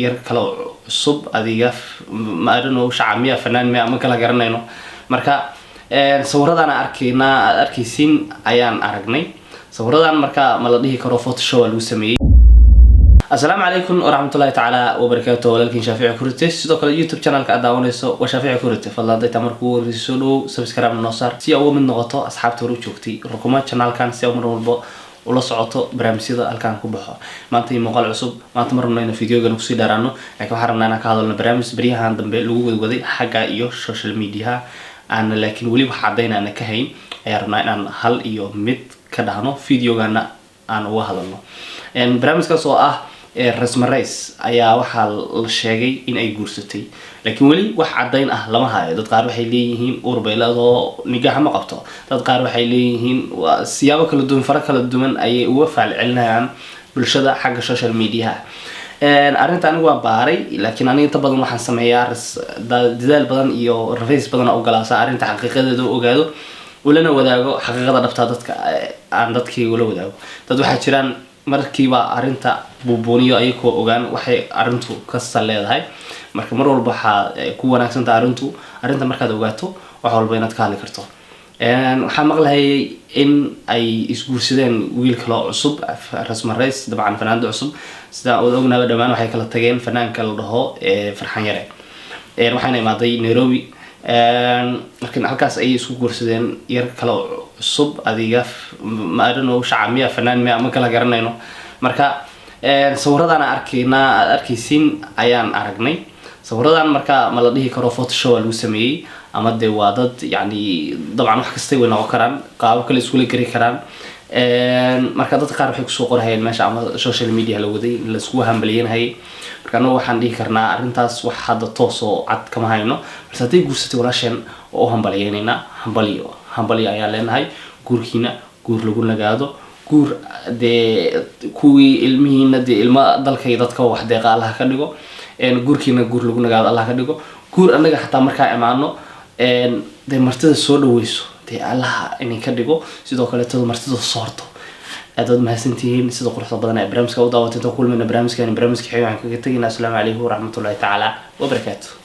yar kala cusub adiga ma arino shacamiya fanaan ma ama kala garanayno marka sawiradan arkaysiin ayaan aragnay sawiradan marka ma la dhihi karo photoshop lagu sameeyay. السلام عليكم ورحمة الله تعالى وبركاته ولكن شافعي كورتي sidoo kale YouTube channel ka daawanayso waa Shaafici Kurti fadlan dadka markuu risoo subscribe noosar si aad mid noqoto asxaabta hore joogtay rukuma channel kan si aad mar walba ula socoto barnaamijyada halkaan ku baxo maanta muuqaal cusub maanta marna in videogan ku sii daraano ay ka xarnaan ka hadalna barnaamij bariyahan dambe lagu wadwaday xagga iyo social media aan laakiin wali waxa cadeynaa ka hayn ay rabnaa inaan hal iyo mid ka dhahno videogana aan uga hadalno barnaamijkaas oo ah rasmareys ayaa waxa la sheegay in ay guursatay laakiin wali wax cadeyn ah lama hayo dad qaar waxay leeyihiin urbeelado nigaha ma qabto dad qaar waxay leeyihiin siyaabo kala duwan fara kala duwan ay uga falcelinayaan bulshada xagga social media arintan waa baaray laakiin aniga inta badan waxaan sameeyaa dadaal badan iyo rafays badan oo galaasa arinta xaqiiqadeeda oo ogaado ولنا وداعو حقيقة دفتها دتك عن دتك ولا وداعو تدوح جيران مركبة أرنتا بوبونيو أيكو أوجان وحي أرنتو كسلة هاي مركب مرة والبحة كوا ناكسنت أرنتا مركب دوجاتو وحول بينات كهالي كرتو وحمقل هي إن أي إسبوع سدين ويل كلا عصب رسم الرئيس طبعا فنان عصب سدا أوجنا بدمان وحي كلا تجين فنان كلا رها فرحان يرى وحنا ماضي نيروبي لكن halkaas ay isku guursadeen yar kala cusub adiga ma arino shacamiya fanaan ma ama kala garanayno marka sawiradan arkaysiin ayaan aragnay sawiradan marka ma la dhihi karo photoshop lagu sameeyay ama de waa dad yani dabcan wax kasta way noqon karaan qaab kale isku gari karaan marka dad qaar waxay ku soo qorayeen meesha ama social media la waday la isku hambaliyeenhay marka waxaan dhihi karnaa arintaas wax hadda toos oo cad kama hayno balse haday guursatay walaasheen oo hambaliyeenayna hambaliyo ayaa leenahay guurkiina guur lagu nagaado guur de kuwii ilmihiina de ilma dalka iyo dadka wax deeqa Allah ka dhigo guurkiina guur lagu nagaado Allah ka dhigo guur anaga xataa marka imaano de martida soo dhaweyso de Allah inay ka dhigo sidoo kale todo martida soorto aad mahadsantihiin sidoo quruxda badan ee barnaamijka u daawateen kulmina barnaamijka xigeen ka tagayna. Assalaamu calaykum waraxmatullaahi tacaala wa barakaatuh.